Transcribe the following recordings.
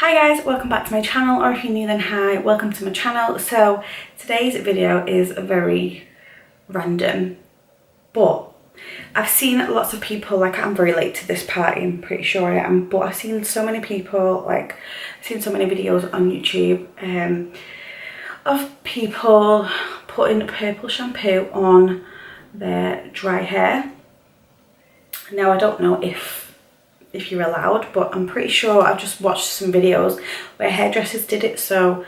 Hi guys, welcome back to my channel, or if you're new then hi, welcome to my channel. So today's video is very random, but I've seen lots of people, like I'm very late to this party, I'm pretty sure I am, but I've seen so many people, like I've seen so many videos on YouTube of people putting purple shampoo on their dry hair. Now I don't know if you're allowed, but I'm pretty sure I've just watched some videos where hairdressers did it, so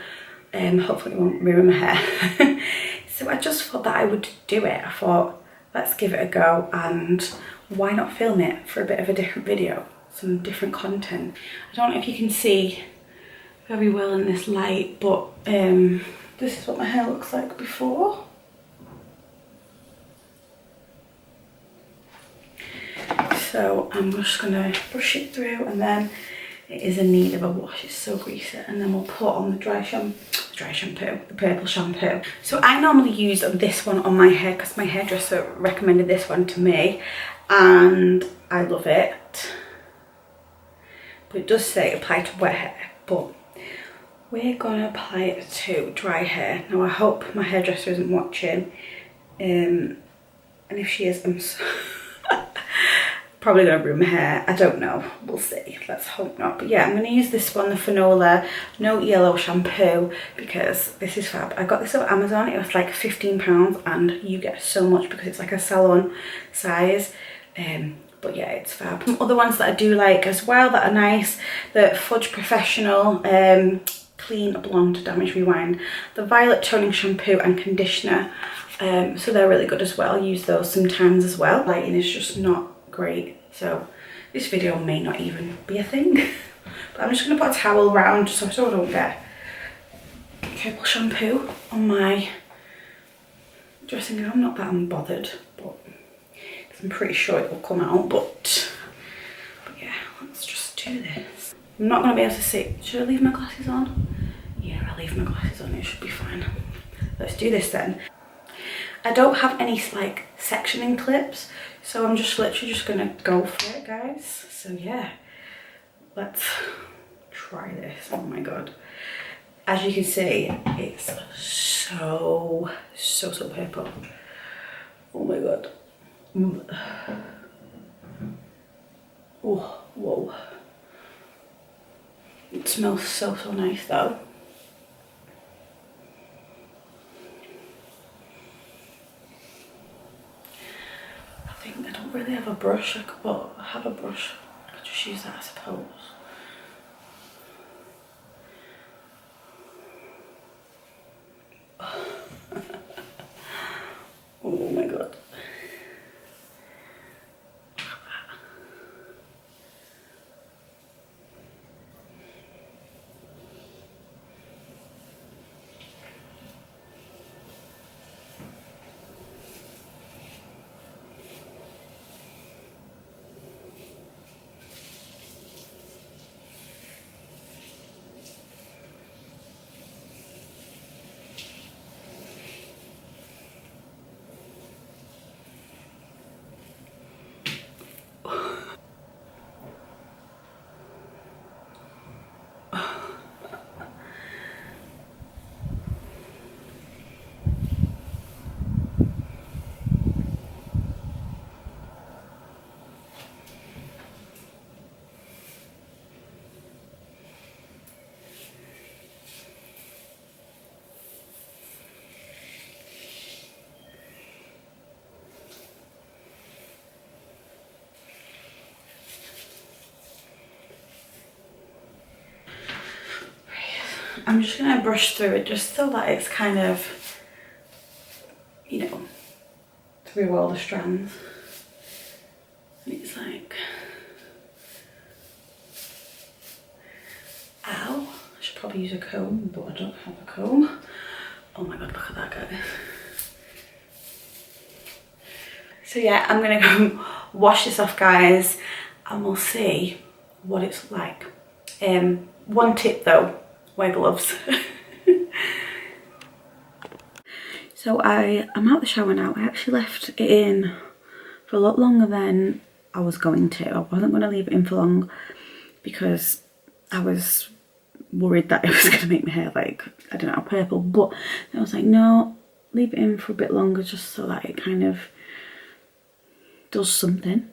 hopefully it won't ruin my hair. So I just thought that I would do it. I thought, let's give it a go, and why not film it for a bit of a different video, some different content. I don't know if you can see very well in this light, but this is what my hair looks like before. So I'm just gonna brush it through, and then it is in need of a wash. It's so greasy. And then we'll put on the the purple shampoo. So I normally use this one on my hair because my hairdresser recommended this one to me, and I love it. But it does say apply to wet hair, but we're gonna apply it to dry hair. Now I hope my hairdresser isn't watching, and if she is, I'm so probably gonna ruin my hair. I don't know, we'll see, let's hope not. But yeah, I'm gonna use this one, the Fanola No Yellow shampoo, because this is fab. I got this on Amazon. It was like £15, and you get so much because it's like a salon size. But yeah, it's fab. Some other ones that I do like as well that are nice, the Fudge Professional Clean Blonde Damage Rewind, the Violet Toning Shampoo and Conditioner. So they're really good as well. I use those sometimes as well. Lighting is just not great, so this video may not even be a thing. But I'm just going to put a towel around so I don't get purple shampoo on my dressing gown. Not that I'm bothered, but I'm pretty sure it will come out. But yeah, let's just do this. I'm not going to be able to see. Should I leave my glasses on? Yeah, I'll leave my glasses on, it should be fine. Let's do this then. I don't have any like sectioning clips, so I'm just literally just gonna go for it, guys. So yeah, let's try this. Oh my god, as you can see, it's so purple. Oh my god. Oh, whoa, it smells so nice though. I don't really have a brush, but I have a brush. I could just use that, I suppose. Oh my god. I'm just gonna brush through it just so that it's kind of, you know, through all the strands. And it's like, ow, I should probably use a comb, but I don't have a comb. Oh my god, look at that, guy. So yeah, I'm gonna go wash this off, guys, and we'll see what it's like. One tip though, wear gloves. So I'm out the shower now. I actually left it in for a lot longer than I was going to. I wasn't going to leave it in for long because I was worried that it was going to make my hair like, I don't know, purple, but I was like, no, leave it in for a bit longer just so that it kind of does something.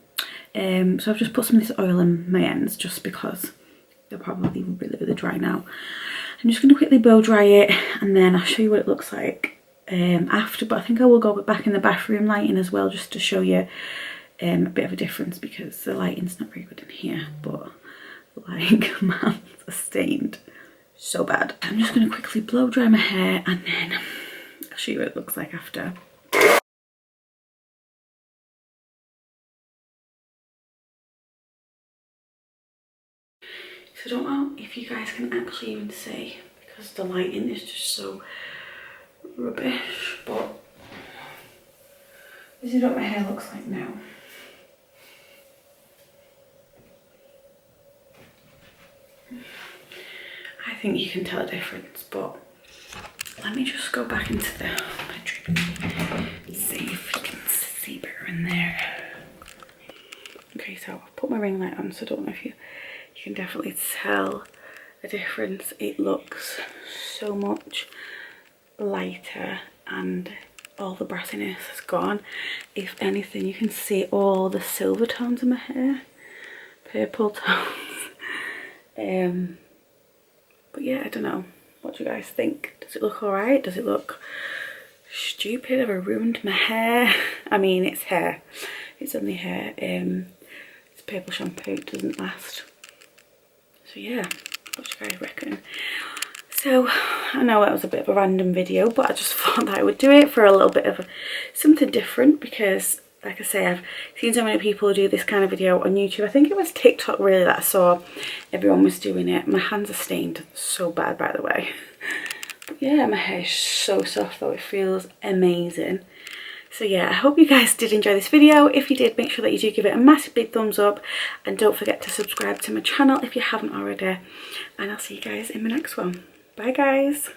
So I've just put some of this oil in my ends just because they're probably really dry now. I'm just going to quickly blow dry it and then I'll show you what it looks like after, but I think I will go back in the bathroom lighting as well just to show you a bit of a difference because the lighting's not very good in here, but like my hands are stained so bad. I'm just going to quickly blow dry my hair and then I'll show you what it looks like after. So I don't know if you guys can actually even see because the lighting is just so rubbish, but this is what my hair looks like now. I think you can tell a difference, but let me just go back into the bedroom and see if you can see better in there. Okay, so I've put my ring light on, so I don't know if you can definitely tell a difference. It looks so much lighter and all the brassiness has gone. If anything, you can see all the silver tones in my hair, purple tones. But yeah, I don't know. What do you guys think? Does it look alright? Does it look stupid? Have I ruined my hair? I mean, it's hair. It's only hair. It's purple shampoo. It doesn't last. So yeah, what do you guys reckon? So I know it was a bit of a random video, but I just thought that I would do it for a little bit of something different because, like I say, I've seen so many people do this kind of video on YouTube. I think it was TikTok really that I saw everyone was doing it. My hands are stained so bad, by the way. But yeah, my hair is so soft though. It feels amazing. So yeah, I hope you guys did enjoy this video. If you did, make sure that you do give it a massive big thumbs up and don't forget to subscribe to my channel if you haven't already. And I'll see you guys in my next one. Bye guys.